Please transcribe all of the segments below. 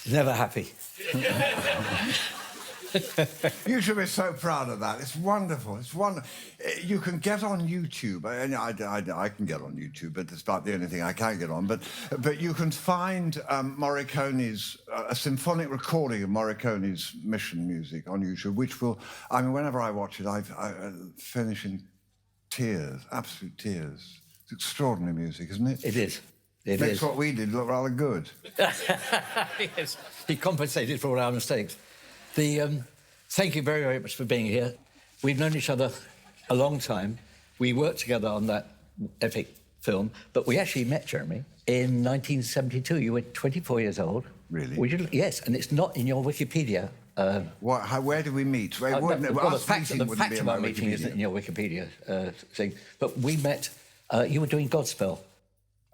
Never happy. You should be so proud of that. It's wonderful. It's wonderful. You can get on YouTube. I can get on YouTube, but it's about the only thing I can get on. But you can find Morricone's a symphonic recording of Morricone's Mission music on YouTube, which will. I mean, whenever I watch it, I finish in tears, absolute tears. It's extraordinary music, isn't it? It is. It Makes is. what we did look rather good. Yes. He compensated for all our mistakes. Thank you very, very much for being here. We've known each other a long time. We worked together on that epic film, but we actually met, Jeremy, in 1972. You were 24 years old. Really? Yes, and it's not in your Wikipedia. Where did we meet? The fact of our meeting isn't in your Wikipedia thing. But we met, you were doing Godspell.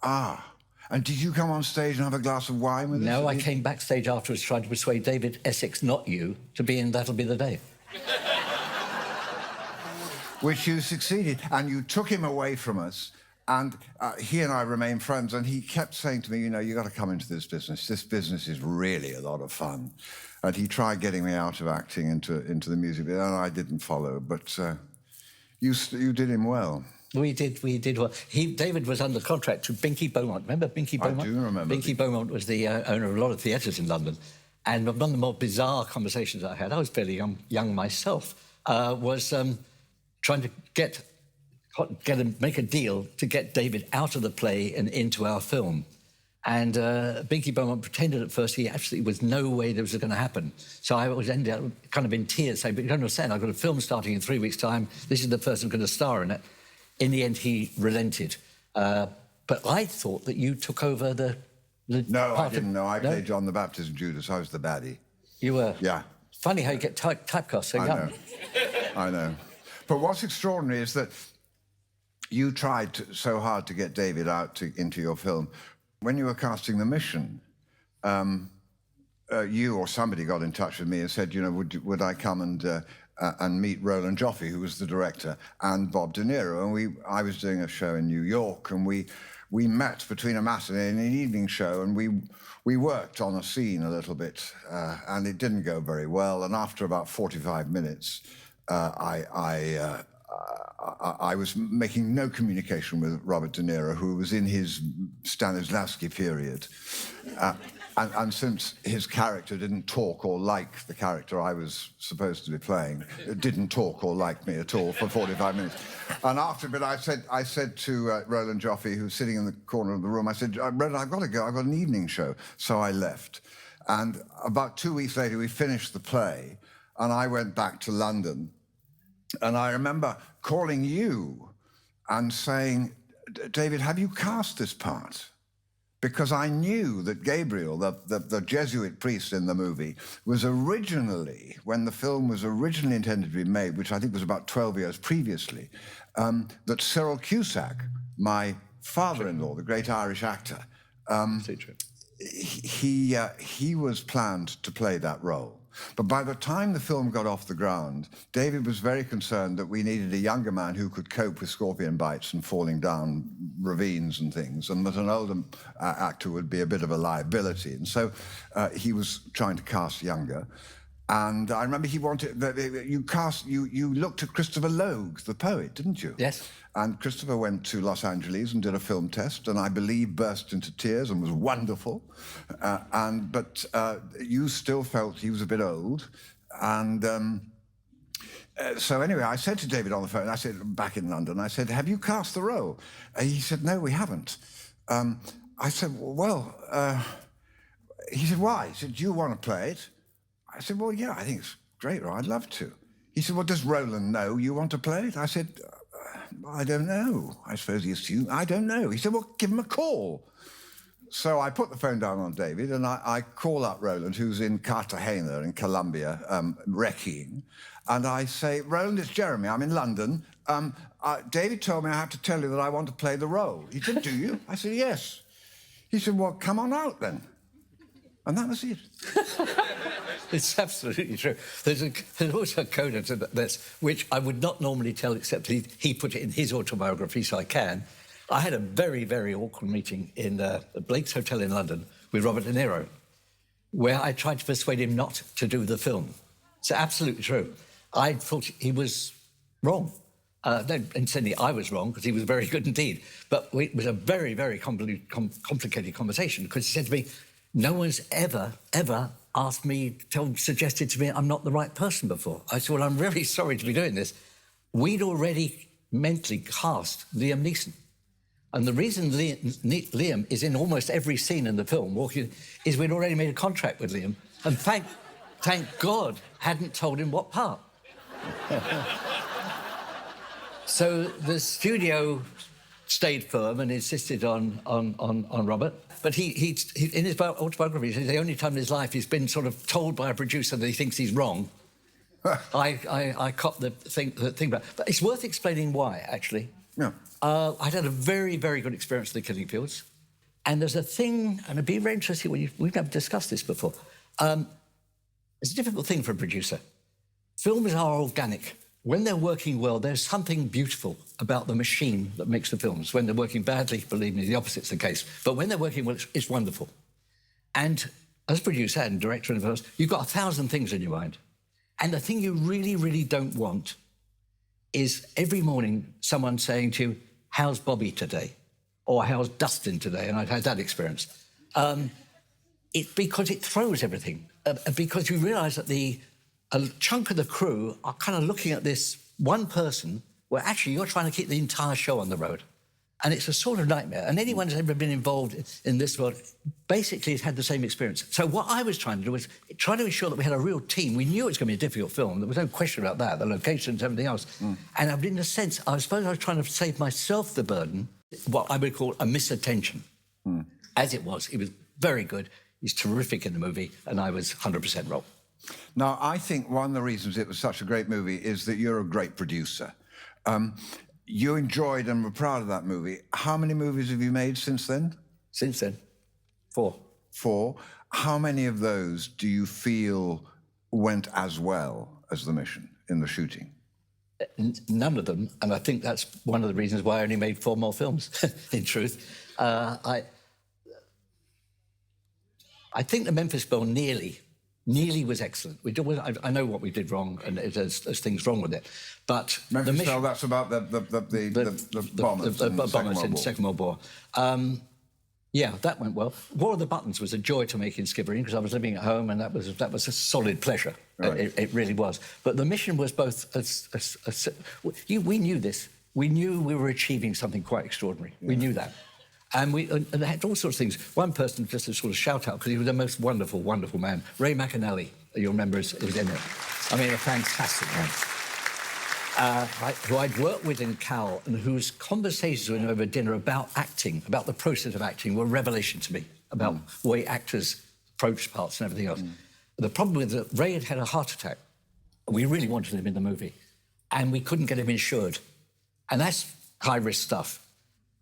Ah. And did you come on stage and have a glass of wine with us? No, I came backstage afterwards trying to persuade David Essex, not you, to be in That'll Be the Day. Which you succeeded. And you took him away from us. And he and I remained friends. And he kept saying to me, you know, you got to come into this business. This business is really a lot of fun. And he tried getting me out of acting into the music. And I didn't follow. But you did him well. We did well. David was under contract to Binky Beaumont. Remember Binky Beaumont? I do remember. Binky Beaumont was the owner of a lot of theatres in London. And one of the more bizarre conversations I had, I was fairly young myself, was trying to make a deal to get David out of the play and into our film. And Binky Beaumont pretended at first he absolutely was no way that was going to happen. So I was ended up kind of in tears saying, but you don't understand, I've got a film starting in 3 weeks' time. This is the person going to star in it. In the end, he relented. But I thought that you took over the No, I didn't know. I played John the Baptist and Judas. I was the baddie. You were? Yeah. Funny how you get typecast so young. I know. But what's extraordinary is that you tried so hard to get David out into your film. When you were casting The Mission, you or somebody got in touch with me and said, you know, would I come and meet Roland Joffe, who was the director, and Bob De Niro. And I was doing a show in New York, and we met between a matinee and an evening show, and we worked on a scene a little bit, and it didn't go very well. And after about 45 minutes, I was making no communication with Robert De Niro, who was in his Stanislavski period. And since his character didn't talk or like the character I was supposed to be playing, it didn't talk or like me at all for 45 minutes. And after a bit, I said to Roland Joffe, who's sitting in the corner of the room, I said, Roland, I've got to go. I've got an evening show. So I left. And about 2 weeks later, we finished the play, and I went back to London. And I remember calling you and saying, David, have you cast this part? Because I knew that Gabriel, the Jesuit priest in the movie, was originally, when the film was originally intended to be made, which I think was about 12 years previously, that Cyril Cusack, my father-in-law, the great Irish actor, he was planned to play that role. But by the time the film got off the ground, David was very concerned that we needed a younger man who could cope with scorpion bites and falling down ravines and things, and that an older actor would be a bit of a liability. And so he was trying to cast younger. And I remember he wanted that you looked at Christopher Logue, the poet, didn't you? Yes. And Christopher went to Los Angeles and did a film test, and I believe burst into tears and was wonderful. But you still felt he was a bit old. And so anyway, I said to David on the phone, I said, back in London, I said, have you cast the role? He said, no, we haven't. I said, well, he said, why? He said, do you want to play it? I said, well, yeah, I think it's great, right? I'd love to. He said, well, does Roland know you want to play it? I said, I don't know. I suppose he assumed, I don't know. He said, well, give him a call. So I put the phone down on David, and I call up Roland, who's in Cartagena in Colombia, recceing, and I say, Roland, it's Jeremy, I'm in London. David told me I have to tell you that I want to play the role. He said, do you? I said, yes. He said, well, come on out then. And that was it. It's absolutely true. There's also a coda to this, which I would not normally tell, except he put it in his autobiography, so I can. I had a very, very awkward meeting in Blake's Hotel in London with Robert De Niro. where I tried to persuade him not to do the film. It's absolutely true. I thought he was wrong. No, incidentally, I was wrong, because he was very good indeed. But it was a very, very complicated conversation, because he said to me, no one's ever asked me, suggested to me I'm not the right person before. I said, well, I'm really sorry to be doing this. We'd already mentally cast Liam Neeson. And the reason Liam is in almost every scene in the film walking is we'd already made a contract with Liam, and thank God hadn't told him what part. So the studio stayed firm and insisted on Robert. But he in his autobiography, he says the only time in his life he's been sort of told by a producer that he thinks he's wrong. I caught the thing about it. But it's worth explaining why, actually. Yeah. I'd had a very, very good experience with the Killing Fields. And there's a thing, and it'd be very interesting, we've never discussed this before. It's a difficult thing for a producer. Films are organic. When they're working well, there's something beautiful about the machine that makes the films. When they're working badly, believe me, the opposite's the case. But when they're working well, it's wonderful. And as a producer and director and everything else, you've got 1,000 things in your mind. And the thing you really, really don't want is every morning someone saying to you, how's Bobby today? Or how's Dustin today? And I've had that experience. Because it throws everything. Because you realise that a chunk of the crew are kind of looking at this one person where actually you're trying to keep the entire show on the road. And it's a sort of nightmare. And anyone who's ever been involved in this world basically has had the same experience. So what I was trying to do was try to ensure that we had a real team. We knew it was going to be a difficult film. There was no question about that, the locations, everything else. And in a sense, I suppose I was trying to save myself the burden, what I would call a misattention. As it was very good. He's terrific in the movie, and I was 100% wrong. Now, I think one of the reasons it was such a great movie is that you're a great producer. You enjoyed and were proud of that movie. How many movies have you made since then? Since then, 4. 4. How many of those do you feel went as well as The Mission in the shooting? None of them, and I think that's one of the reasons why I only made 4 more films, in truth. I think the Memphis Belle nearly was excellent. I know what we did wrong, and there's things wrong with it. But Memphis Belle, that's about the bombers in the Second World War. Yeah, that went well. War of the Buttons was a joy to make in Skibbereen because I was living at home, and that was a solid pleasure. Right. It really was. But The Mission was both. We knew this. We knew we were achieving something quite extraordinary. Yeah. We knew that. And they had all sorts of things. One person, just a sort of shout-out, because he was the most wonderful, wonderful man. Ray McAnally, you'll remember, is in it. I mean, a fantastic man. Who I'd worked with in Cal, and whose conversations with him over dinner about acting, about the process of acting, were a revelation to me, about the way actors approach parts and everything else. The problem was that Ray had a heart attack. We really wanted him in the movie, and we couldn't get him insured. And that's high-risk stuff.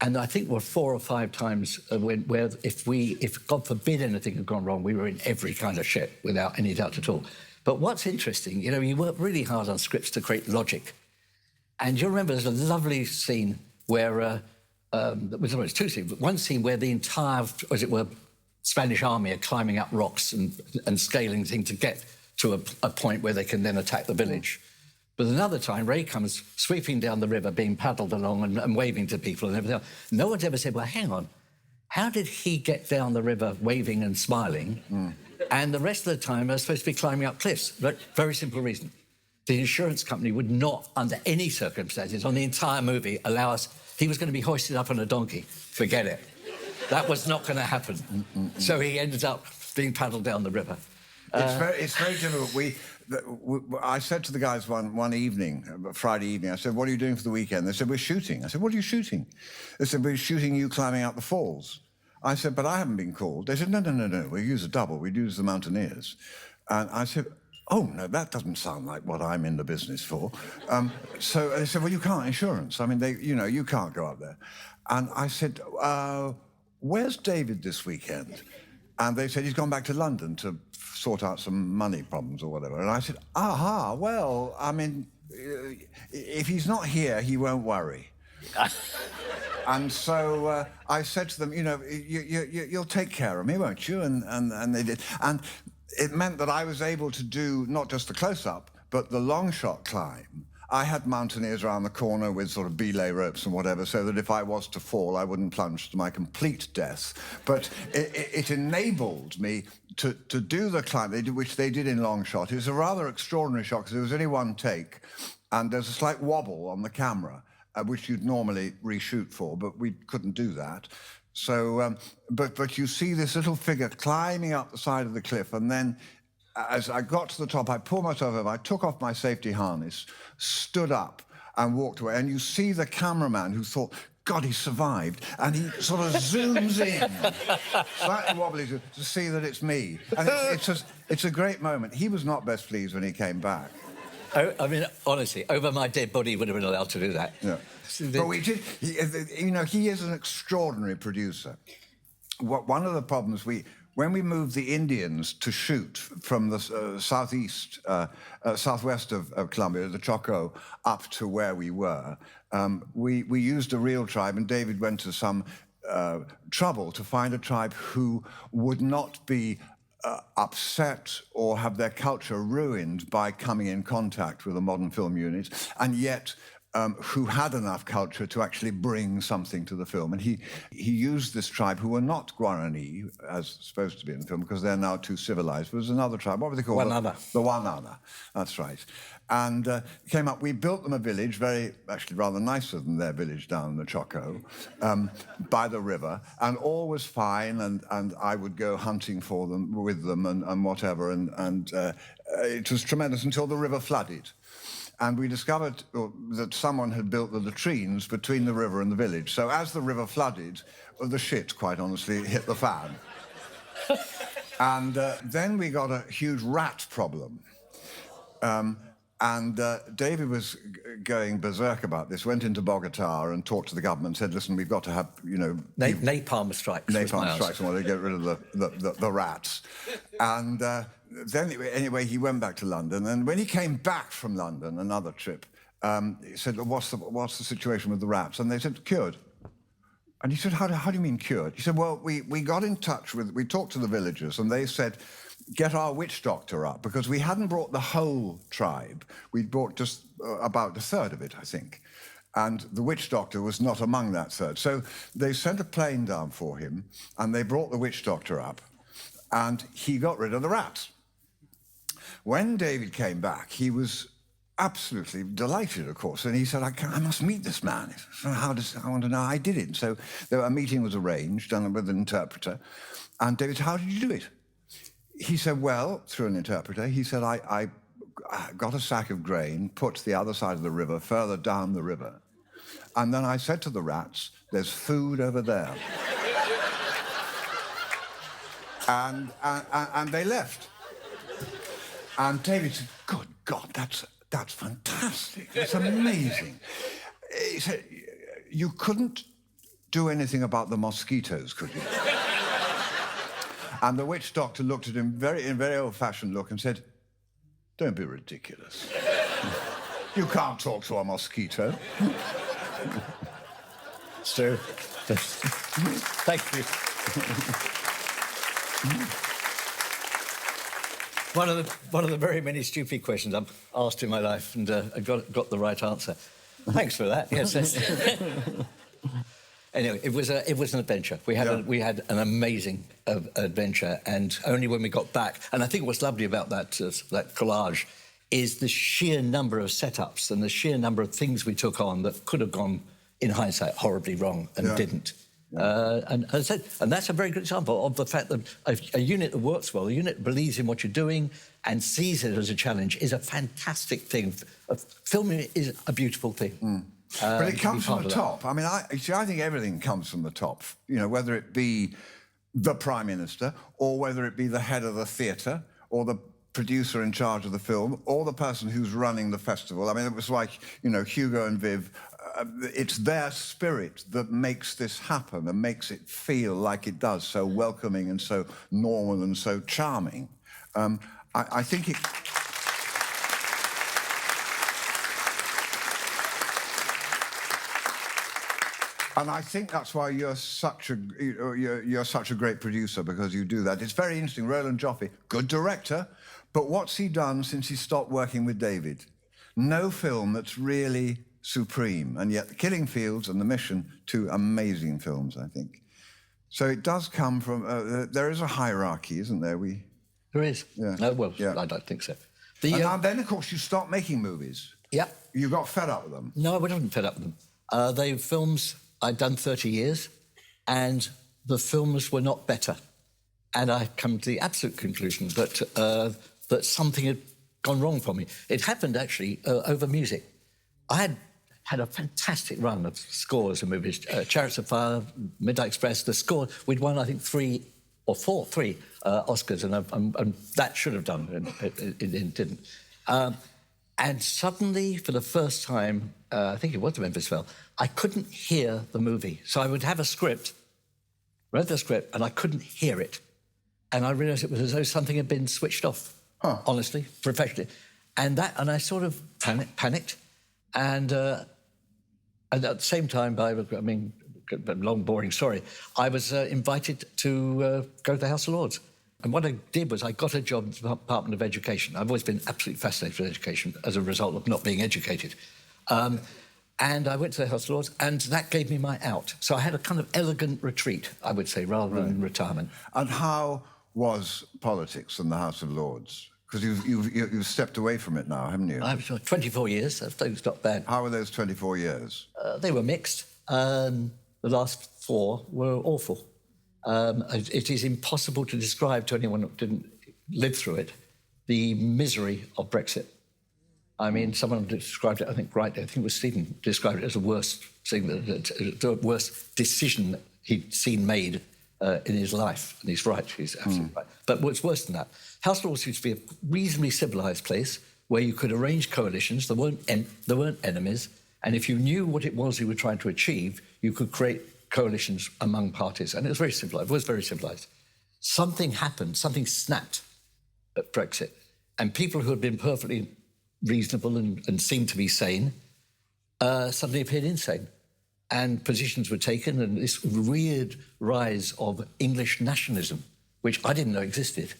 And I think we're 4 or 5 times where if God forbid anything had gone wrong, we were in every kind of shit without any doubt at all. But what's interesting, you work really hard on scripts to create logic. And you'll remember there's a lovely scene where, it's 2 scenes, but one scene where the entire, as it were, Spanish army are climbing up rocks and scaling things to get to a point where they can then attack the village. But another time, Ray comes sweeping down the river, being paddled along and waving to people and everything else. No one's ever said, well, hang on, how did he get down the river waving and smiling? And the rest of the time, they're supposed to be climbing up cliffs. But very simple reason. The insurance company would not, under any circumstances, on the entire movie, allow us... He was going to be hoisted up on a donkey. Forget it. That was not going to happen. So he ended up being paddled down the river. It's very difficult. I said to the guys one evening, Friday evening, I said, what are you doing for the weekend? They said, we're shooting. I said, what are you shooting? They said, we're shooting you climbing out the falls. I said, but I haven't been called. They said, no, we use a double. We use the Mountaineers. And I said, oh, no, that doesn't sound like what I'm in the business for. So they said, well, you can't insurance. I mean, you can't go up there. And I said, where's David this weekend? And they said, he's gone back to London to sort out some money problems or whatever. And I said, well, I mean, if he's not here, he won't worry. And so I said to them, you'll take care of me, won't you? And they did. And it meant that I was able to do not just the close-up, but the long-shot climb. I had mountaineers around the corner with sort of belay ropes and whatever, so that if I was to fall, I wouldn't plunge to my complete death. But it enabled me to do the climb, which they did in long shot. It was a rather extraordinary shot, because there was only one take, and there's a slight wobble on the camera, which you'd normally reshoot for, but we couldn't do that. So, but you see this little figure climbing up the side of the cliff, and then as I got to the top, I pulled myself over, I took off my safety harness, stood up and walked away. And you see the cameraman who thought, God, he survived. And he sort of zooms in, slightly wobbly, to see that it's me. And it's a great moment. He was not best pleased when he came back. Oh, I mean, honestly, over my dead body, he would have been allowed to do that. Yeah. But we did, he is an extraordinary producer. One of the problems when we moved the Indians to shoot from the southwest of Colombia, the Choco, up to where we were, we used a real tribe, and David went to some trouble to find a tribe who would not be upset or have their culture ruined by coming in contact with a modern film unit, and yet who had enough culture to actually bring something to the film. And he used this tribe, who were not Guarani, as supposed to be in the film, because they're now too civilized. But there's another tribe. What were they called? Wanana. The Wanana. That's right. And came up. We built them a village, actually rather nicer than their village down in the Choco, by the river. And all was fine. And I would go hunting with them and whatever. And it was tremendous until the river flooded. And we discovered that someone had built the latrines between the river and the village. So as the river flooded, the shit, quite honestly, hit the fan. And then we got a huge rat problem. David was going berserk about this, went into Bogota and talked to the government, said, listen, we've got to have, napalm strikes. Napalm strikes, and to get rid of the rats. And then, anyway, he went back to London, and when he came back from London, another trip, he said, what's the situation with the rats? And they said, cured. And he said, how do you mean cured? He said, well, we got in touch we talked to the villagers, and they said, get our witch doctor up, because we hadn't brought the whole tribe. We'd brought just about a third of it, I think. And the witch doctor was not among that third. So they sent a plane down for him, and they brought the witch doctor up, and he got rid of the rats. When David came back, he was absolutely delighted, of course, and he said, I must meet this man. So I want to know how I did it. So a meeting was arranged, done with an interpreter, and David said, how did you do it? He said, well, through an interpreter, he said, I got a sack of grain, put to the other side of the river, further down the river, and then I said to the rats, there's food over there. and they left. And David said, good God, that's fantastic. That's amazing. He said, you couldn't do anything about the mosquitoes, could you? And the witch doctor looked at him in a very old-fashioned look and said, don't be ridiculous. You can't talk to a mosquito. So, thank you. One of the very many stupid questions I've asked in my life, and I got the right answer. Thanks for that. Yes. Anyway, it was an adventure. We had an amazing adventure, and only when we got back. And I think what's lovely about that collage is the sheer number of setups and the sheer number of things we took on that could have gone, in hindsight, horribly wrong and didn't. And as I said, and that's a very good example of the fact that a unit that works well, a unit that believes in what you're doing and sees it as a challenge, is a fantastic thing. Filming is a beautiful thing. But it comes from the top. I mean, I think everything comes from the top. Whether it be the Prime Minister, or whether it be the head of the theatre, or the producer in charge of the film, or the person who's running the festival. I mean, it was like, Hugo and Viv, it's their spirit that makes this happen and makes it feel like it does, so welcoming and so normal and so charming. I think it... And I think that's why you're such a great producer, because you do that. It's very interesting. Roland Joffe, good director, but what's he done since he stopped working with David? No film that's really supreme. And yet The Killing Fields and The Mission, two amazing films, I think. So it does come from, there is a hierarchy, isn't there? There is. Yeah. No, well, Yeah. I don't think so. And then, of course, you stopped making movies. Yeah. You got fed up with them. No, I wasn't fed up with them. They films I'd done 30 years, and the films were not better. And I come to the absolute conclusion that that something had gone wrong for me. It happened, actually, over music. I had a fantastic run of scores of movies. Chariots of Fire, Midnight Express, the score. We'd won, I think, three Oscars, and that should have done, and it didn't. And suddenly, for the first time, I think it was the Memphis Belle, I couldn't hear the movie. So I would have a script, read the script, and I couldn't hear it. And I realised it was as though something had been switched off, honestly, professionally. And I sort of panicked. And at the same time, a long, boring story, I was invited to go to the House of Lords. And what I did was I got a job at the Department of Education. I've always been absolutely fascinated with education as a result of not being educated. And I went to the House of Lords, and that gave me my out. So I had a kind of elegant retreat, I would say, rather than retirement. And how was politics in the House of Lords? Because you've stepped away from it now, haven't you? I've 24 years. That's not bad. How were those 24 years? They were mixed. The last 4 were awful. It is impossible to describe to anyone who didn't live through it the misery of Brexit. I mean, someone described it, I think, rightly. I think it was Stephen described it as the worst thing, the worst decision he'd seen made in his life. And he's right, he's absolutely right. But what's worse than that, House of Lords used to be a reasonably civilised place where you could arrange coalitions. There weren't enemies. And if you knew what it was you were trying to achieve, you could create coalitions among parties. And it was very civilised. It was very civilised. Something happened, something snapped at Brexit. And people who had been perfectly reasonable and seemed to be sane suddenly appeared insane. And positions were taken, and this weird rise of English nationalism, which I didn't know existed,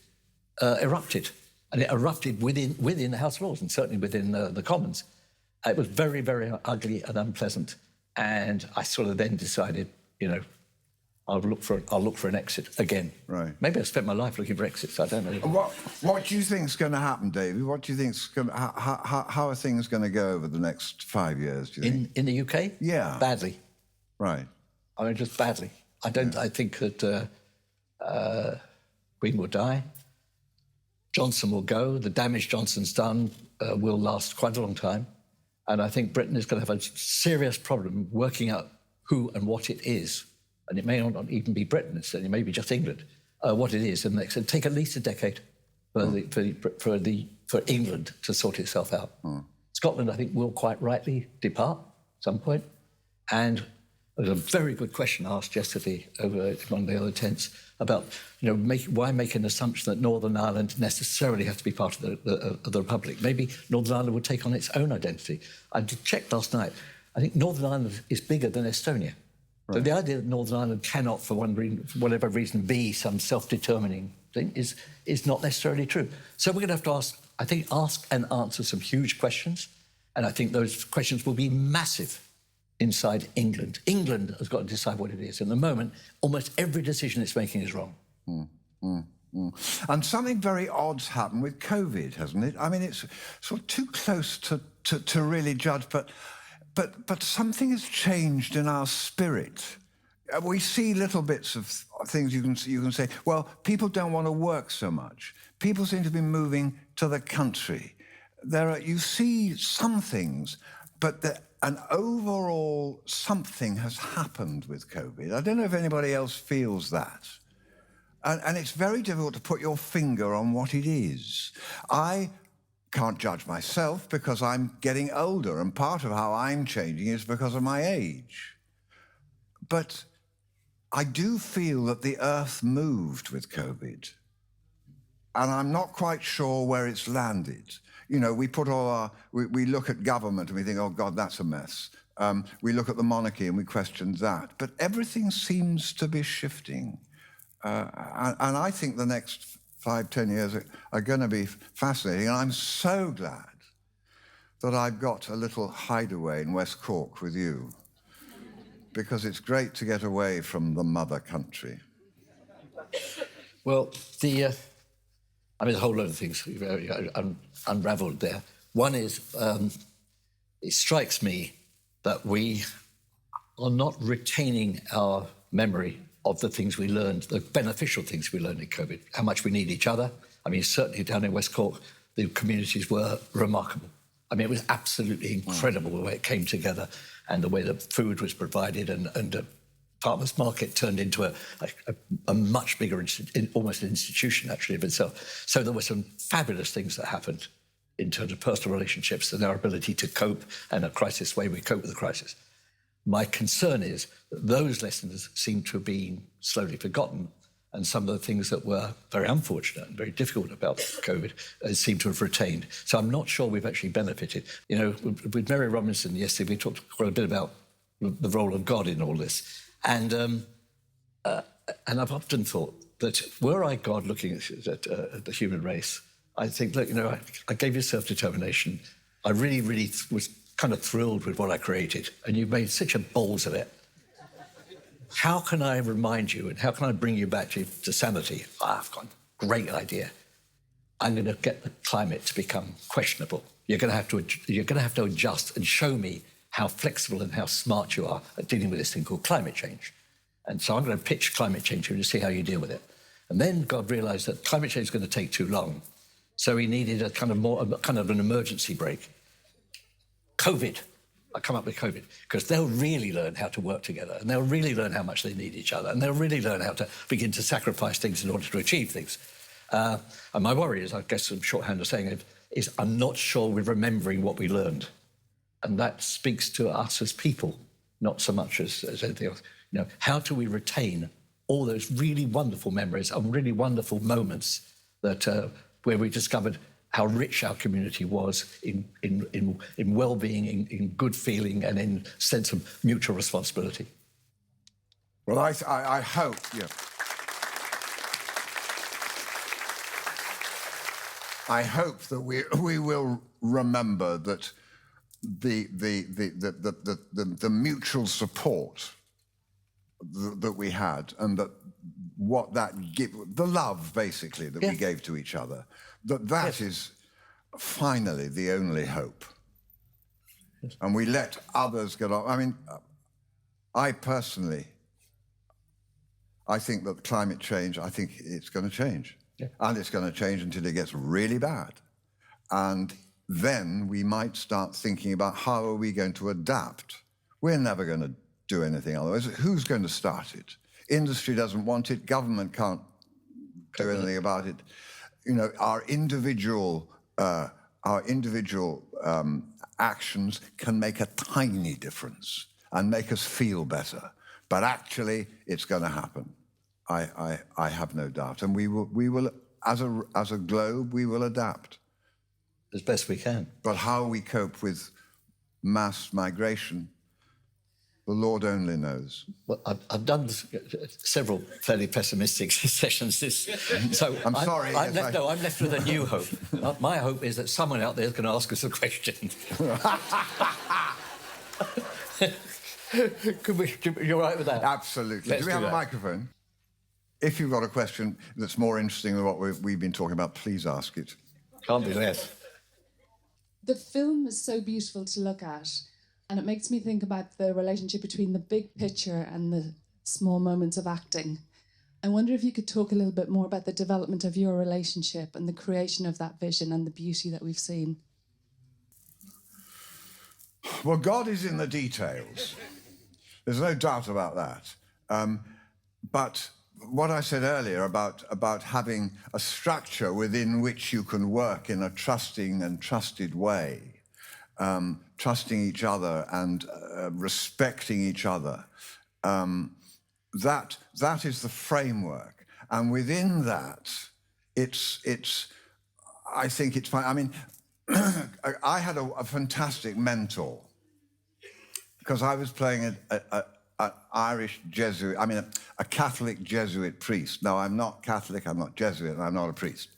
erupted. And it erupted within the House of Lords and certainly within the Commons. It was very, very ugly and unpleasant. And I sort of then decided, I'll look for an exit again. Right. Maybe I spent my life looking for exits. I don't know. What do you think's going to happen, David? What do you think's going? How are things going to go over the next 5 years? Do you think? In the UK? Yeah. Badly. Right. I mean, just badly. I don't. Yeah. I think that Queen will die. Johnson will go. The damage Johnson's done will last quite a long time. And I think Britain is going to have a serious problem working out who and what it is. And it may not even be Britain, it may be just England, what it is. And it'll take at least a decade for England to sort itself out. Scotland, I think, will quite rightly depart at some point. And there was a very good question asked yesterday over one of the other tents about, why make an assumption that Northern Ireland necessarily has to be part of the Republic? Maybe Northern Ireland would take on its own identity. I checked last night. I think Northern Ireland is bigger than Estonia. Right. So the idea that Northern Ireland cannot, for whatever reason, be some self-determining thing is not necessarily true. So we're going to have to ask and answer some huge questions. And I think those questions will be massive inside England. England has got to decide what it is. And at the moment, almost every decision it's making is wrong. And something very odd's happened with COVID, hasn't it? I mean, it's sort of too close to really judge, but something has changed in our spirit. We see little bits of things you can say, well, people don't want to work so much. People seem to be moving to the country. You see some things, but an overall something has happened with COVID. I don't know if anybody else feels that. And it's very difficult to put your finger on what it is. I can't judge myself because I'm getting older, and part of how I'm changing is because of my age. But I do feel that the earth moved with COVID, and I'm not quite sure where it's landed. We put we look at government and we think, oh God, that's a mess. We look at the monarchy and we question that. But everything seems to be shifting. And I think the next 5-10 years are going to be fascinating. And I'm so glad that I've got a little hideaway in West Cork with you, because it's great to get away from the mother country. Well, a whole lot of things unravelled there. One is, it strikes me that we are not retaining our memory of the things we learned, the beneficial things we learned in COVID, how much we need each other. I mean, certainly down in West Cork, the communities were remarkable. I mean, it was absolutely incredible the way it came together and the way the food was provided, and the farmers' market turned into a much bigger, almost an institution actually of itself. So there were some fabulous things that happened in terms of personal relationships and our ability to cope, and a crisis way we cope with the crisis. My concern is that those lessons seem to have been slowly forgotten, and some of the things that were very unfortunate and very difficult about COVID seem to have retained. So I'm not sure we've actually benefited. You know, with Mary Robinson yesterday, we talked quite a bit about the role of God in all this. And I've often thought that were I God looking at the human race, I think, look, you know, I gave you self-determination. I really, really was kind of thrilled with what I created, and you've made such a balls of it. How can I remind you, and how can I bring you back to sanity? I've got a great idea. I'm going to get the climate to become questionable. You're going to have to adjust and show me how flexible and how smart you are at dealing with this thing called climate change. And so I'm going to pitch climate change to you to see how you deal with it. And then God realised that climate change is going to take too long. So he needed a kind of an emergency break. COVID. I come up with COVID, because they'll really learn how to work together, and they'll really learn how much they need each other, and they'll really learn how to begin to sacrifice things in order to achieve things. And my worry is, I guess some shorthand of saying it, is I'm not sure we're remembering what we learned. And that speaks to us as people, not so much as anything else. You know, how do we retain all those really wonderful memories and really wonderful moments that where we discovered how rich our community was in well-being, in good feeling, and in sense of mutual responsibility. Well, I hope, yeah. I hope that we will remember that the mutual support that we had, and that what that the love basically that we gave to each other, that is finally the only hope. Yes. And we let others get on. I mean, I personally, I think that climate change, I think it's going to change. Yeah. And it's going to change until it gets really bad. And then we might start thinking about how are we going to adapt. We're never going to do anything otherwise. Who's going to start it? Industry doesn't want it. Government can't do anything about it. You know, our individual actions can make a tiny difference and make us feel better. But actually, it's going to happen. I have no doubt. And we will, as a globe, we will adapt as best we can. But how we cope with mass migration, the Lord only knows. Well, I've done several fairly pessimistic sessions. So I'm sorry. I'm left with a new hope. My hope is that someone out there is going to ask us a question. You're right with that? Absolutely. Do we have a microphone? If you've got a question that's more interesting than what we've been talking about, please ask it. Can't be less. The film is so beautiful to look at, and it makes me think about the relationship between the big picture and the small moments of acting. I wonder if you could talk a little bit more about the development of your relationship and the creation of that vision and the beauty that we've seen. Well, God is in the details. There's no doubt about that. But what I said earlier about having a structure within which you can work in a trusting and trusted way, trusting each other and respecting each other, that is the framework. And within that, I think it's fine. I mean, I had a fantastic mentor because I was playing an Irish Jesuit, I mean, a Catholic Jesuit priest. Now, I'm not Catholic, I'm not Jesuit, and I'm not a priest.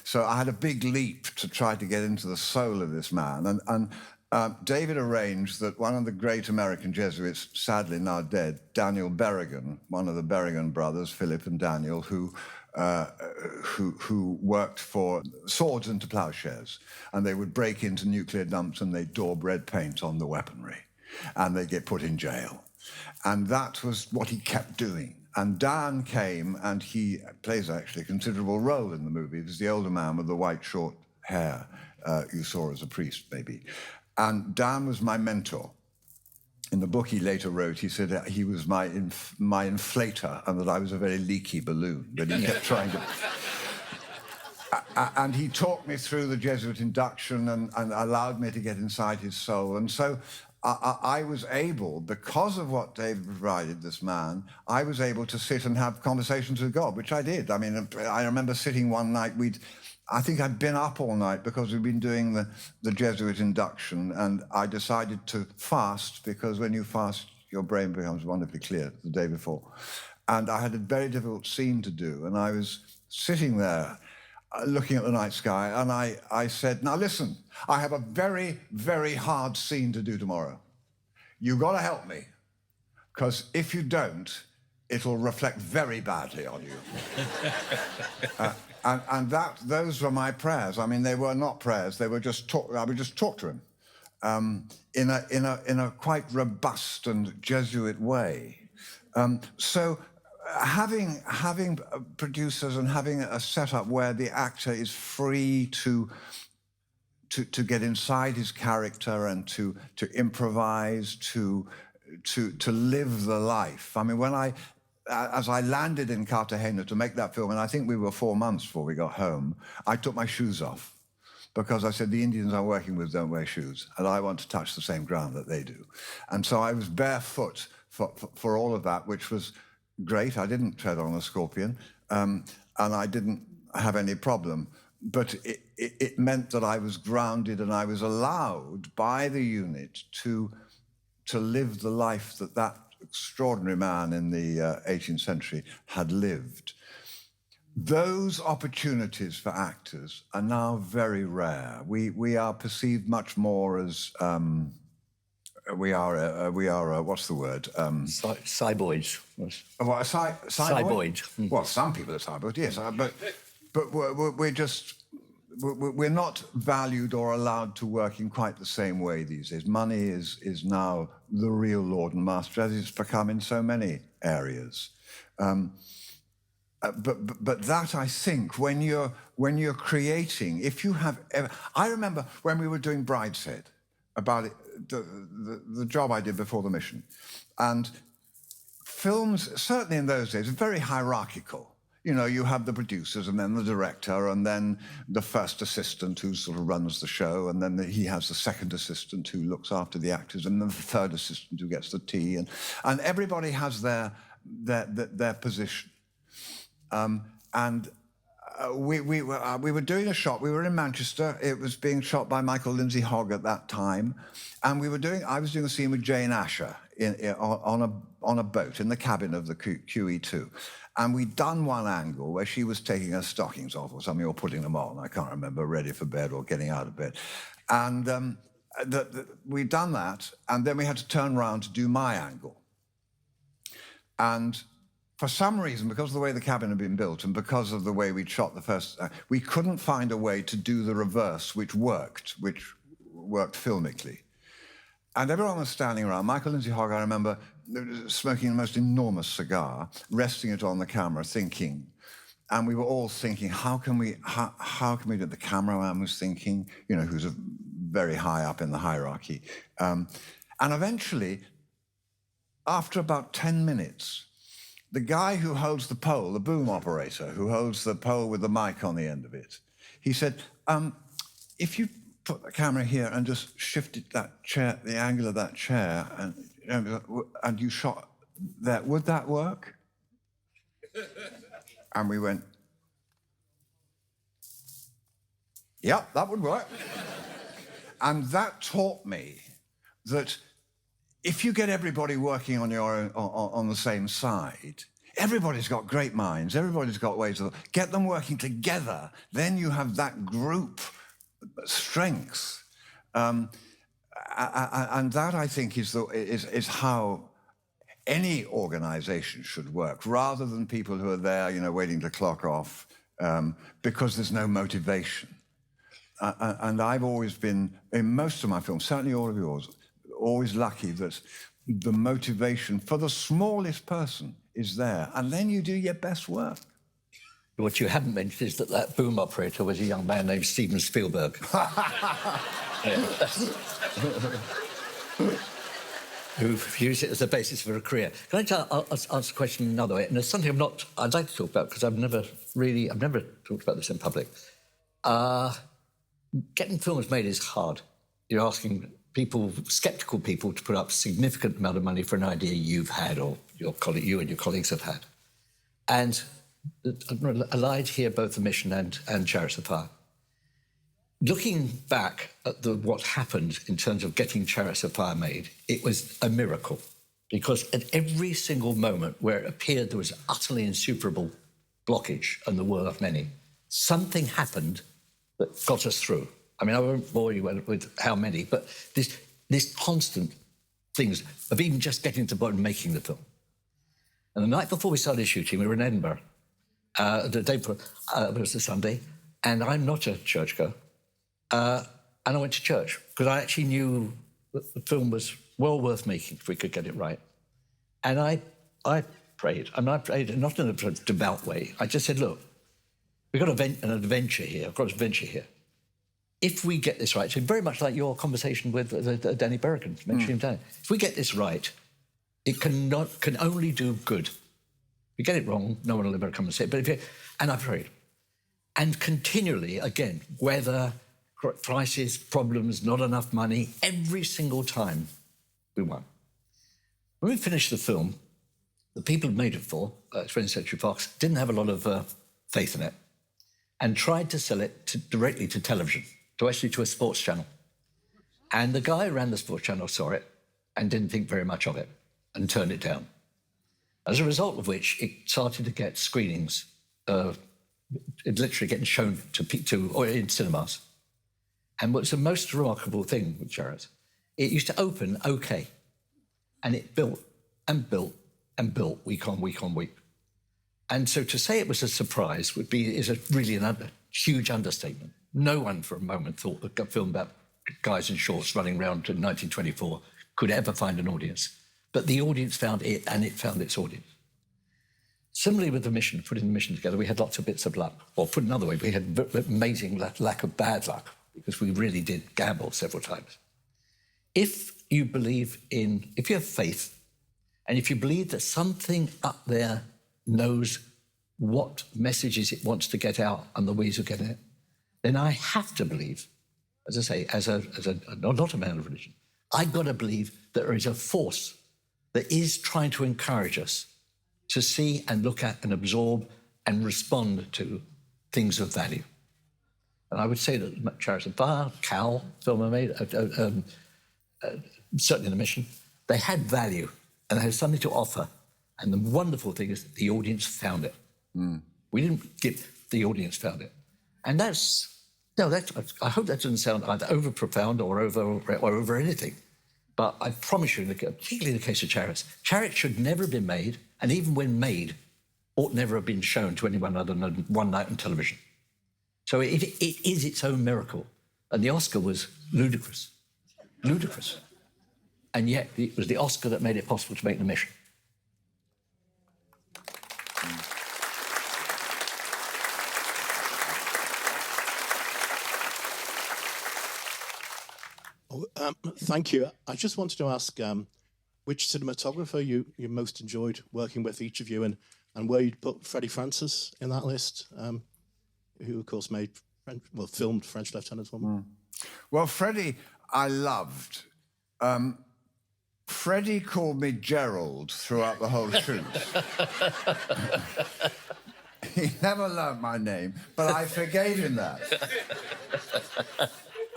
So I had a big leap to try to get into the soul of this man. And David arranged that one of the great American Jesuits, sadly now dead, Daniel Berrigan, one of the Berrigan brothers, Philip and Daniel, who worked for swords into plowshares, and they would break into nuclear dumps and they'd daub red paint on the weaponry, and they'd get put in jail. And that was what he kept doing. And Dan came, and he plays actually a considerable role in the movie. He's the older man with the white short hair you saw as a priest, maybe. And Dan was my mentor. In the book he later wrote, he said he was my inflator, and that I was a very leaky balloon, that he kept trying to... And he talked me through the Jesuit induction and allowed me to get inside his soul. And so I was able, because of what David provided, this man, I was able to sit and have conversations with God, which I did. I mean, I remember sitting one night, I think I'd been up all night because we'd been doing the Jesuit induction, and I decided to fast, because when you fast, your brain becomes wonderfully clear the day before. And I had a very difficult scene to do, and I was sitting there looking at the night sky, and I said, now listen, I have a very, very hard scene to do tomorrow. You've got to help me, because if you don't, it'll reflect very badly on you. And those were my prayers. I mean, they were not prayers. They were just I would just talk to him in a quite robust and Jesuit way. So having producers and having a setup where the actor is free to get inside his character and to improvise, to live the life. I mean, as I landed in Cartagena to make that film, and I think we were 4 months before we got home, I took my shoes off, because I said, the Indians I'm working with don't wear shoes, and I want to touch the same ground that they do. And so I was barefoot for all of that, which was great. I didn't tread on a scorpion, and I didn't have any problem. But it meant that I was grounded, and I was allowed by the unit to live the life that extraordinary man in the 18th century had lived. Those opportunities for actors are now very rare. We are perceived much more as we are what's the word? Cyboids. What, a cyborg? Cyboid. Well, some people are cyborgs, yes, but we're not valued or allowed to work in quite the same way these days. Money is now the real lord and master, as it's become in so many areas. But that, I think, when you're creating, if you have ever... I remember when we were doing Brideshead, about it, the job I did before the mission, and films, certainly in those days, are very hierarchical. You know, you have the producers, and then the director, and then the first assistant who sort of runs the show, and then he has the second assistant who looks after the actors, and then the third assistant who gets the tea, and everybody has their position. We were doing a shot. We were in Manchester. It was being shot by Michael Lindsay Hogg at that time, and I was doing a scene with Jane Asher on a boat in the cabin of the QE2. And we'd done one angle where she was taking her stockings off or something, or putting them on, I can't remember, ready for bed or getting out of bed. And we'd done that, and then we had to turn around to do my angle. And for some reason, because of the way the cabin had been built and because of the way we'd shot the first, we couldn't find a way to do the reverse, which worked filmically. And everyone was standing around. Michael Lindsay Hogg, I remember, smoking the most enormous cigar, resting it on the camera, thinking. And we were all thinking, how can we do it? The cameraman was thinking, you know, who's very high up in the hierarchy. And eventually, after about 10 minutes, the guy who holds the pole, the boom operator, who holds the pole with the mic on the end of it, he said, if you put the camera here and just shifted that chair, the angle of that chair, and you shot that, would that work? And we went, yep, that would work. And that taught me that if you get everybody working on on the same side, everybody's got great minds, everybody's got ways of... Get them working together, then you have that group strength. And that, I think, is how any organization should work, rather than people who are there, waiting to clock off, because there's no motivation. And I've always been, in most of my films, certainly all of yours, always lucky that the motivation for the smallest person is there, and then you do your best work. What you haven't mentioned is that boom operator was a young man named Steven Spielberg. Who used it as the basis for a career. Can I just ask a question another way? And it's something I'd like to talk about, because I've never talked about this in public. Getting films made is hard. You're asking people, sceptical people, to put up a significant amount of money for an idea you've had, or you and your colleagues have had. And I'm allied here, both the Mission and Chariots of Fire. Looking back at what happened in terms of getting Chariots of Fire made, it was a miracle, because at every single moment where it appeared there was utterly insuperable blockage, and there were many, something happened that got us through. I mean, I won't bore you with how many, but this constant things of even just getting to the bottom and making the film. And the night before we started shooting, we were in Edinburgh. The day before, it was a Sunday, and I'm not a churchgoer. And I went to church, because I actually knew that the film was well worth making if we could get it right. And I prayed, and I prayed not in a devout way. I just said, look, we've got an adventure here. I've got an adventure here. If we get this right, so very much like your conversation with Danny Berrigan, mentioning Danny, if we get this right, it can only do good. If you get it wrong, no one will ever come and say it. But and I prayed. And continually, again, weather, crisis, problems, not enough money, every single time we won. When we finished the film, the people who made it for, 20th Century Fox, didn't have a lot of faith in it, and tried to sell it directly to television, to a sports channel. And the guy who ran the sports channel saw it and didn't think very much of it and turned it down. As a result of which, it started to get screenings, it literally getting shown or in cinemas. And what's the most remarkable thing with Chariots, it used to open okay, and it built and built and built week on week on week. And so to say it was a surprise is really a huge understatement. No one for a moment thought that a film about guys in shorts running around in 1924 could ever find an audience. But the audience found it, and it found its audience. Similarly with the Mission, putting the Mission together, we had lots of bits of luck. Or put another way, we had amazing lack of bad luck, because we really did gamble several times. If you have faith, and if you believe that something up there knows what messages it wants to get out and the ways of getting it, then I have to believe, as I say, not a man of religion, I've got to believe that there is a force that is trying to encourage us to see and look at and absorb and respond to things of value. And I would say that Chariots of Fire, Cal, film I made, certainly The Mission, they had value and they had something to offer. And the wonderful thing is the audience found it. We didn't give, the audience found it. And I hope that doesn't sound either over profound or over anything. But I promise you, particularly in the case of Chariots should never have been made, and even when made, ought never have been shown to anyone other than one night on television. So it is its own miracle. And the Oscar was ludicrous. And yet it was the Oscar that made it possible to make The Mission. Thank you. I just wanted to ask which cinematographer you most enjoyed working with, each of you, and where you'd put Freddie Francis in that list, who, of course, filmed French Lieutenant's Woman. Well, Freddie, I loved. Freddie called me Gerald throughout the whole shoot. He never learnt my name, but I forgave him that.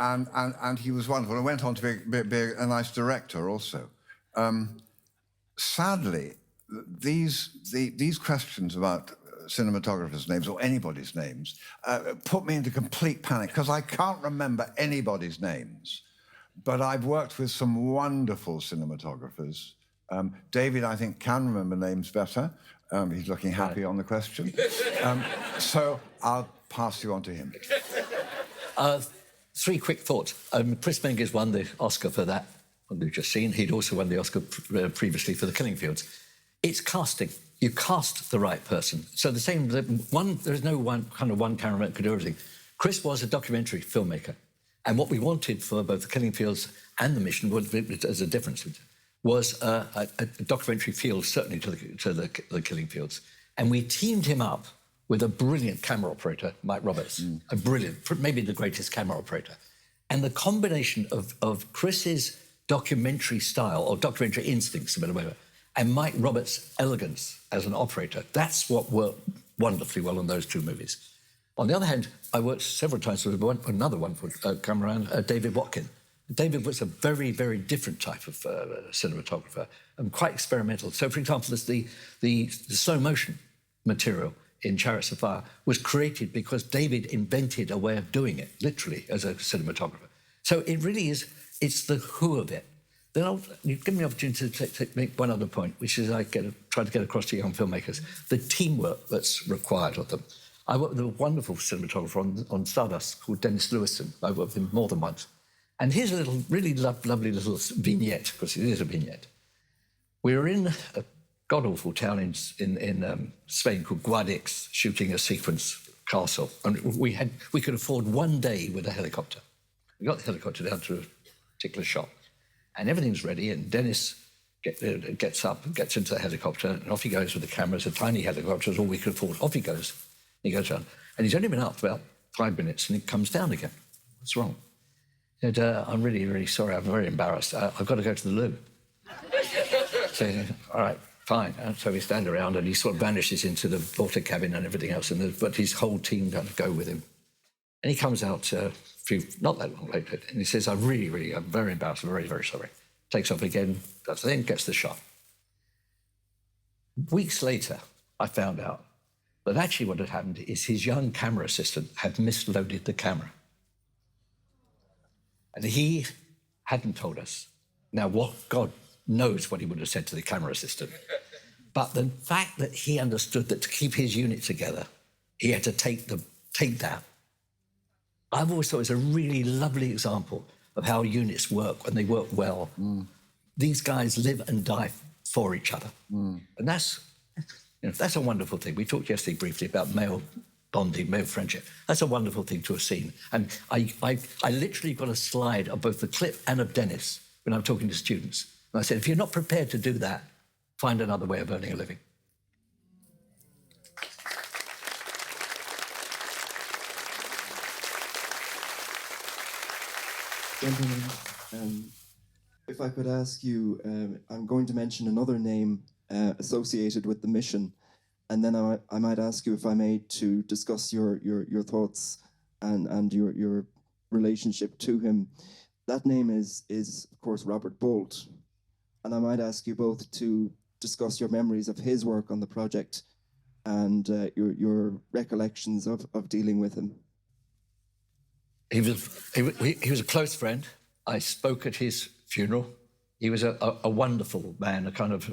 And he was wonderful. And went on to be a nice director also. Sadly, these questions about cinematographers' names or anybody's names put me into complete panic because I can't remember anybody's names. But I've worked with some wonderful cinematographers. David, I think, can remember names better. He's looking happy on the question. So I'll pass you on to him. 3 quick thoughts. Chris Menges won the Oscar for that, what we've just seen. He'd also won the Oscar previously for The Killing Fields. It's casting. You cast the right person. So the same, there's no one cameraman could do everything. Chris was a documentary filmmaker. And what we wanted for both The Killing Fields and The Mission, as a difference, was a documentary feel, certainly to the Killing Fields. And we teamed him up with a brilliant camera operator, Mike Roberts, a brilliant, maybe the greatest camera operator. And the combination of Chris's documentary style, or documentary instincts, and Mike Roberts' elegance as an operator, that's what worked wonderfully well on those 2 movies. On the other hand, I worked several times with another wonderful cameraman, David Watkin. David was a very, very different type of cinematographer and quite experimental. So, for example, the slow motion material in Chariots of Fire was created because David invented a way of doing it, literally, as a cinematographer. So it really is, it's the who of it. Then you've given me the opportunity to make one other point, which is try to get across to young filmmakers, the teamwork that's required of them. I worked with a wonderful cinematographer on Stardust called Dennis Lewison. I worked with him more than once. And here's a really lovely little vignette, because it is a vignette. We were in a god-awful town in Spain called Guadix, shooting a sequence castle. And we could afford 1 day with a helicopter. We got the helicopter down to a particular shot. And everything's ready, and Dennis gets up and gets into the helicopter, and off he goes with the cameras. A tiny helicopter is all we could afford. Off he goes. He goes down. And he's only been up for about 5 minutes, and he comes down again. What's wrong? He said, I'm really, really sorry. I'm very embarrassed. I've got to go to the loo. So, all right, fine. And so we stand around, and he sort of vanishes into the water cabin and everything else, but his whole team don't go with him. And he comes out not that long later, and he says, I'm very embarrassed, I'm very, very sorry. Takes off again, does the thing, gets the shot. Weeks later, I found out that actually what had happened is his young camera assistant had misloaded the camera. And he hadn't told us. Now, God knows what he would have said to the camera assistant. But the fact that he understood that to keep his unit together, he had to take that. I've always thought it's a really lovely example of how units work when they work well. These guys live and die for each other. And that's a wonderful thing. We talked yesterday briefly about male bonding, male friendship. That's a wonderful thing to have seen. And I literally got a slide of both the clip and of Dennis when I'm talking to students. And I said, if you're not prepared to do that, find another way of earning a living. Gentlemen, if I could ask you, I'm going to mention another name associated with the mission, and then I might ask you, if I may, to discuss your thoughts and your relationship to him. That name is of course Robert Bolt, and I might ask you both to discuss your memories of his work on the project and your recollections of dealing with him. He was a close friend. I spoke at his funeral. He was a wonderful man, a kind of...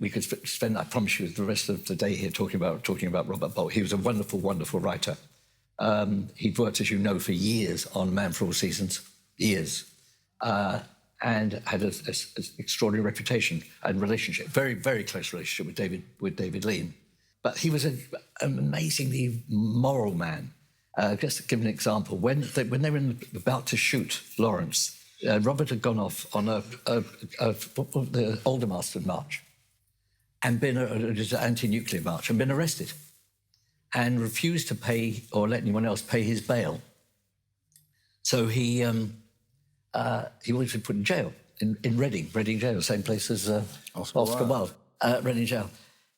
we could spend, I promise you, the rest of the day here talking about Robert Bolt. He was a wonderful, wonderful writer. He'd worked, as you know, for years on Man for All Seasons, years, and had an extraordinary reputation and relationship, very, very close relationship with David Lean. But he was an amazingly moral man. Just to give an example, when they were about to shoot Lawrence, Robert had gone off on the Aldermaston March and been an anti-nuclear march and been arrested and refused to pay or let anyone else pay his bail. So he was put in jail in Reading jail, same place as Oscar Wilde, Reading jail.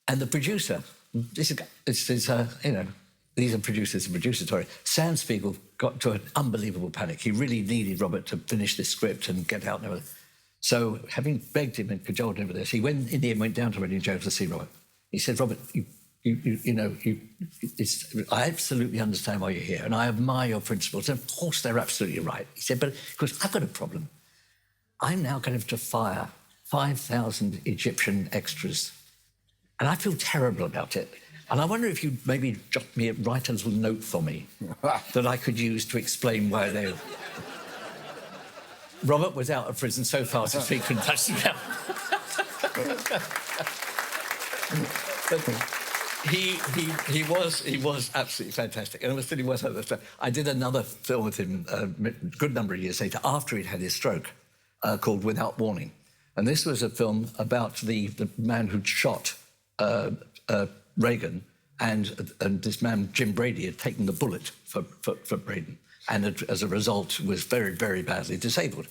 And the producer, this is these are producers and producers, sorry. Sam Spiegel got to an unbelievable panic. He really needed Robert to finish this script and get out and everything. So having begged him and cajoled him over this, he went in the end went down to Reading Jones to see Robert. He said, Robert, I absolutely understand why you're here, and I admire your principles. And of course, they're absolutely right. He said, but of course, I've got a problem. I'm now going to have to fire 5,000 Egyptian extras, and I feel terrible about it. And I wonder if you'd maybe write a little note for me that I could use to explain why they... Robert was out of prison so fast his feet couldn't touch the ground. He was absolutely fantastic, and it was really worth it. I did another film with him a good number of years later, after he'd had his stroke, called Without Warning, and this was a film about the man who'd shot Reagan, and this man Jim Brady had taken the bullet for Braden, and as a result was very, very badly disabled,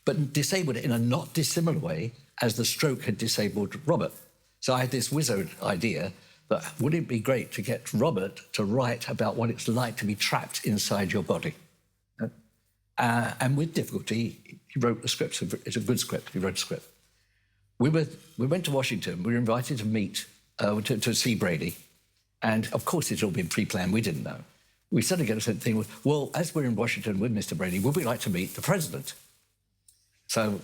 but disabled in a not dissimilar way as the stroke had disabled Robert. So I had this wizard idea that wouldn't it be great to get Robert to write about what it's like to be trapped inside your body? And with difficulty, he wrote the script. It's a good script. He wrote a script. We went to Washington. We were invited to meet, to see Brady. And of course, it's all been pre-planned. We didn't know. We suddenly get a thing, well, as we're in Washington with Mr. Brady, would we like to meet the president? So,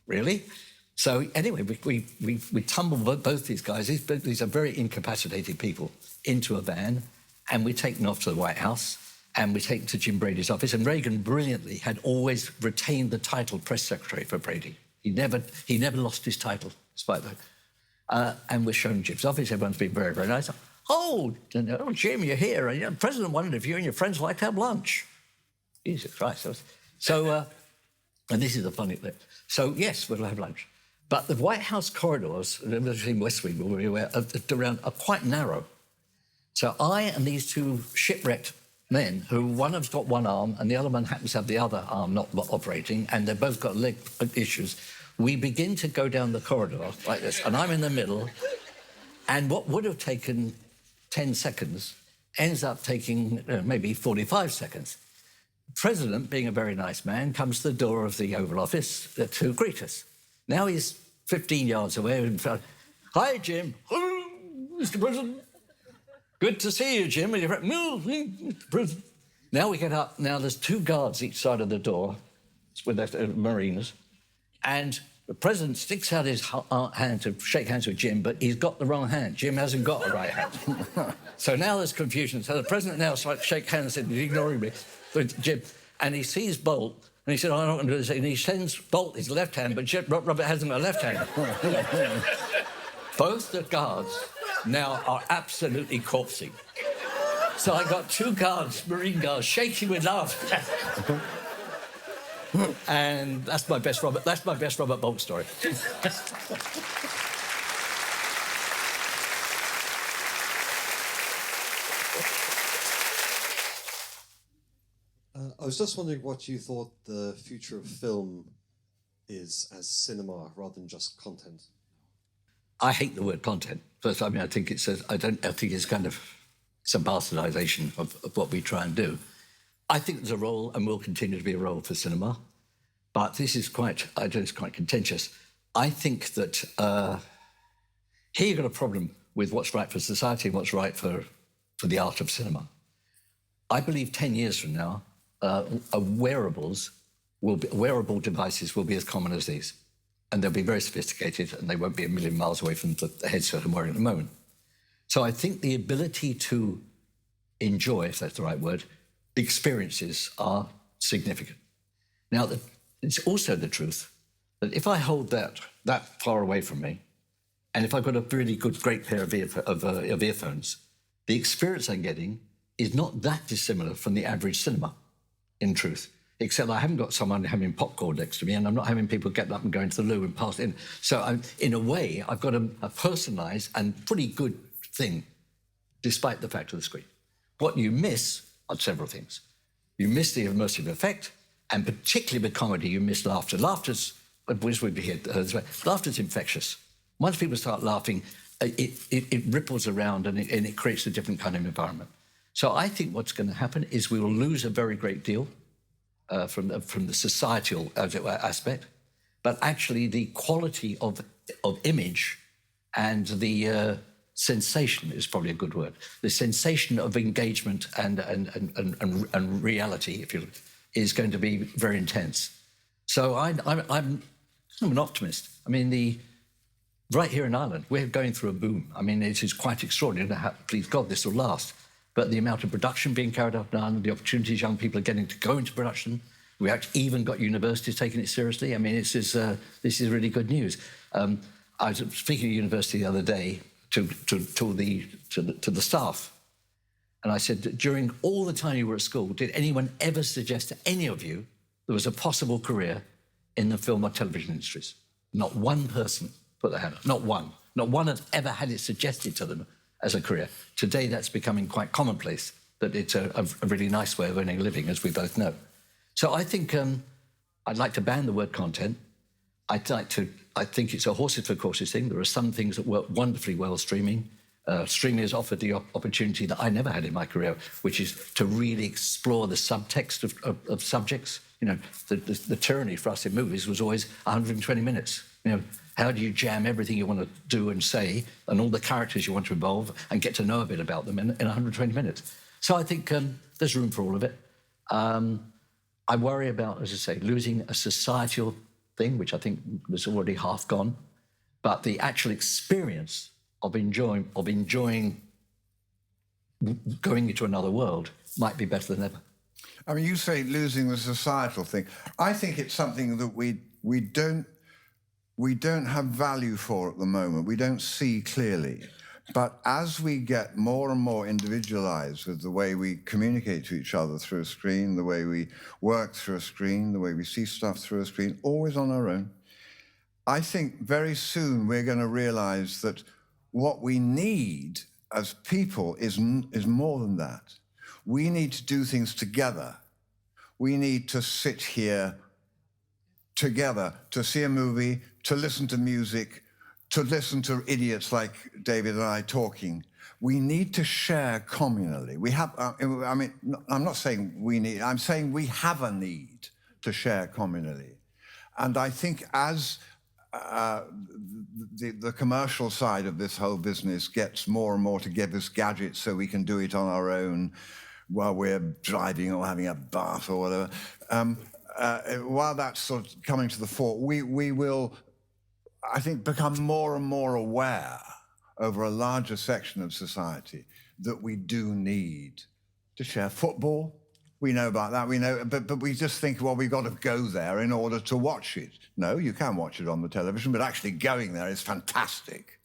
really? So anyway, we tumbled both these guys, these are very incapacitated people, into a van, and we take them off to the White House, and we take them to Jim Brady's office. And Reagan brilliantly had always retained the title press secretary for Brady. He never lost his title, despite that. And we're shown Jim's office. Everyone's been very, very nice. Oh, Jim, you're here. And, the president wondered if you and your friends like to have lunch. Jesus Christ. So, and this is the funny bit. So, yes, we'll have lunch. But the White House corridors in West Wing, where we were, are quite narrow. So I and these two shipwrecked men, who one of them's got one arm and the other one happens to have the other arm not operating, and they've both got leg issues, we begin to go down the corridor like this, and I'm in the middle, and what would have taken 10 seconds ends up taking maybe 45 seconds. The president, being a very nice man, comes to the door of the Oval Office to greet us. Now he's 15 yards away. Hi, Jim. Hello, Mr. President. Good to see you, Jim. Mr. President. Now we get up. Now there's two guards each side of the door with their Marines. And the president sticks out his hand to shake hands with Jim, but he's got the wrong hand. Jim hasn't got a right hand. So now there's confusion. So the president now shakes hands and said, he's ignoring me. But Jim, and he sees Bolt. And he said, I'm not going to do this. And he sends Bolt his left hand, but Robert hasn't got a left hand. Both the guards now are absolutely corpsing. So I got two guards, Marine guards, shaking with laughter. And that's my best Robert Bolt story. I was just wondering what you thought the future of film is as cinema rather than just content. I hate the word content. First, I think it's it's a bastardization of what we try and do. I think there's a role and will continue to be a role for cinema, but this is quite contentious. I think that here you've got a problem with what's right for society and what's right for the art of cinema. I believe 10 years from now, wearable devices will be as common as these, and they'll be very sophisticated, and they won't be a million miles away from the headset I'm wearing at the moment. So I think the ability to enjoy, if that's the right word, experiences are significant. Now, it's also the truth that if I hold that far away from me, and if I've got a really great pair of earphones, the experience I'm getting is not that dissimilar from the average cinema, in truth, except I haven't got someone having popcorn next to me, and I'm not having people get up and go into the loo and pass in. So in a way, I've got a personalised and pretty good thing, despite the fact of the screen. What you miss are several things. You miss the immersive effect, and particularly with comedy, you miss laughter. Laughter's infectious. Once people start laughing, it ripples around and it creates a different kind of environment. So I think what's going to happen is we will lose a very great deal from the societal aspect, but actually the quality of image and the sensation is probably a good word. The sensation of engagement and reality, if you is going to be very intense. So I'm an optimist. I mean, right here in Ireland, we're going through a boom. I mean, it is quite extraordinary. Please God, this will last. But the amount of production being carried out in Ireland, the opportunities young people are getting to go into production, we actually even got universities taking it seriously. I mean, this is really good news. I was speaking at university the other day to the staff, and I said, during all the time you were at school, did anyone ever suggest to any of you there was a possible career in the film or television industries? Not one person put their hand up. Not one. Not one had ever had it suggested to them as a career. Today, that's becoming quite commonplace, that it's a really nice way of earning a living, as we both know. So I think I'd like to ban the word content. I think it's a horses for courses thing. There are some things that work wonderfully well streaming. Streaming has offered the opportunity that I never had in my career, which is to really explore the subtext of subjects. You know, the tyranny for us in movies was always 120 minutes. You know, how do you jam everything you want to do and say and all the characters you want to involve and get to know a bit about them in 120 minutes? So I think there's room for all of it. I worry about, as I say, losing a societal thing, which I think was already half gone, but the actual experience of enjoying going into another world might be better than ever. I mean, you say losing the societal thing. I think it's something that we don't have value for at the moment. We don't see clearly. But as we get more and more individualized with the way we communicate to each other through a screen, the way we work through a screen, the way we see stuff through a screen, always on our own, I think very soon we're going to realize that what we need as people is more than that. We need to do things together. We need to sit here together to see a movie, to listen to music, to listen to idiots like David and I talking. We need to share communally. We have, I mean, I'm not saying we need, I'm saying we have a need to share communally. And I think as the commercial side of this whole business gets more and more to give us gadgets so we can do it on our own while we're driving or having a bath or whatever, while that's sort of coming to the fore, we will, I think, become more and more aware over a larger section of society that we do need to share football. We know about that, we know, but we just think, well, we've got to go there in order to watch it. No, you can watch it on the television, but actually going there is fantastic.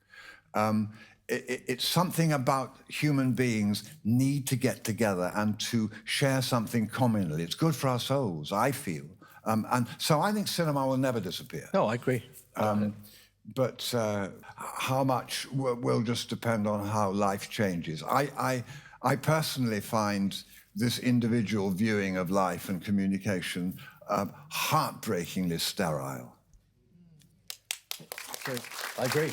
It's something about human beings need to get together and to share something communally. It's good for our souls, I feel. And so I think cinema will never disappear. No, I agree. But how much will just depend on how life changes. I personally find this individual viewing of life and communication heartbreakingly sterile. I agree.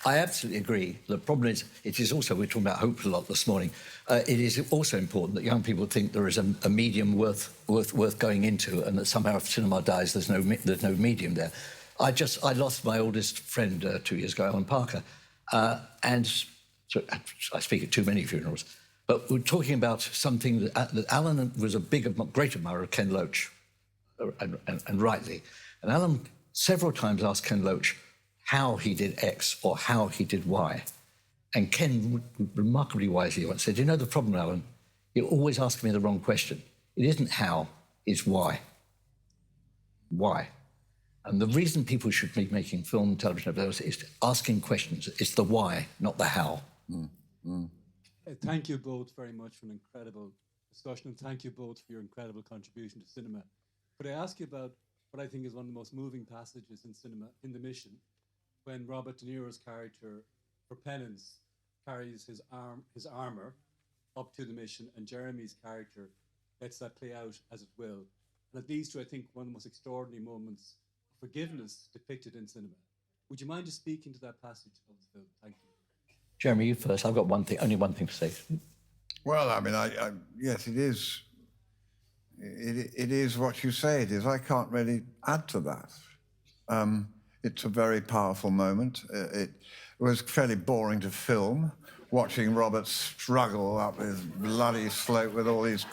I absolutely agree. The problem is, it is also, we're talking about hope a lot this morning, it is also important that young people think there is a medium worth going into, and that somehow if cinema dies, there's no medium there. I lost my oldest friend 2 years ago, Alan Parker, and so I speak at too many funerals, but we're talking about something that Alan was a great admirer of Ken Loach, and rightly. And Alan several times asked Ken Loach how he did X or how he did Y. And Ken, remarkably wisely, once said, you know the problem, Alan? You're always asking me the wrong question. It isn't how, it's why. Why? And the reason people should be making film and television episodes is asking questions. It's the why, not the how. Thank you both very much for an incredible discussion, and thank you both for your incredible contribution to cinema. Could I ask you about what I think is one of the most moving passages in cinema, in The Mission, when Robert De Niro's character, for penance, carries his armor up to the mission, and Jeremy's character lets that play out as it will. And it leads to, I think, one of the most extraordinary moments of forgiveness depicted in cinema. Would you mind just speaking to that passage of the film? Thank you. Jeremy, you first. I've got only one thing to say. Well, I mean, yes, it is. It is what you say it is. I can't really add to that. It's a very powerful moment. It was fairly boring to film, watching Robert struggle up his bloody slope with all these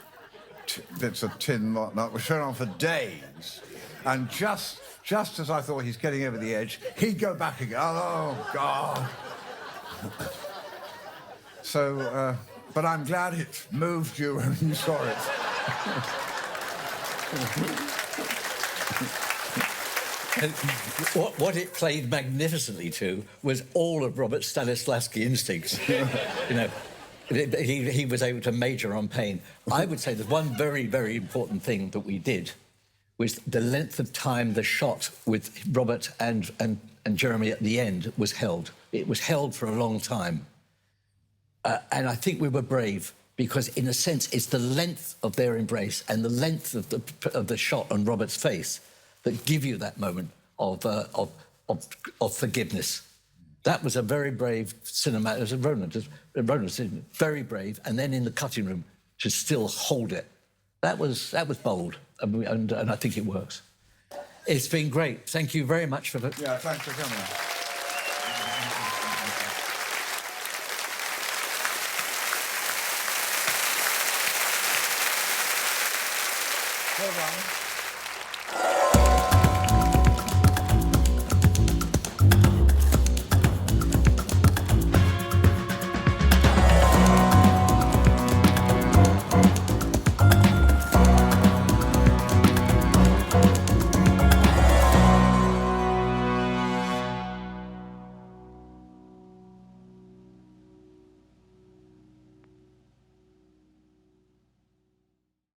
bits of tin and whatnot. Was shown on for days, and just as I thought he's getting over the edge, he'd go back again. Oh God! So, but I'm glad it moved you when you saw it. And what it played magnificently to was all of Robert Stanislavski instincts. You know, he was able to major on pain. I would say there's one very, very important thing that we did was the length of time the shot with Robert and Jeremy at the end was held. It was held for a long time. And I think we were brave because, in a sense, it's the length of their embrace and the length of the shot on Robert's face that give you that moment of forgiveness. That was a very brave cinema. As a Roland said, very brave. And then in the cutting room to still hold it. That was bold, and I think it works. It's been great. Thank you very much for that. Yeah, thanks for coming. Well done.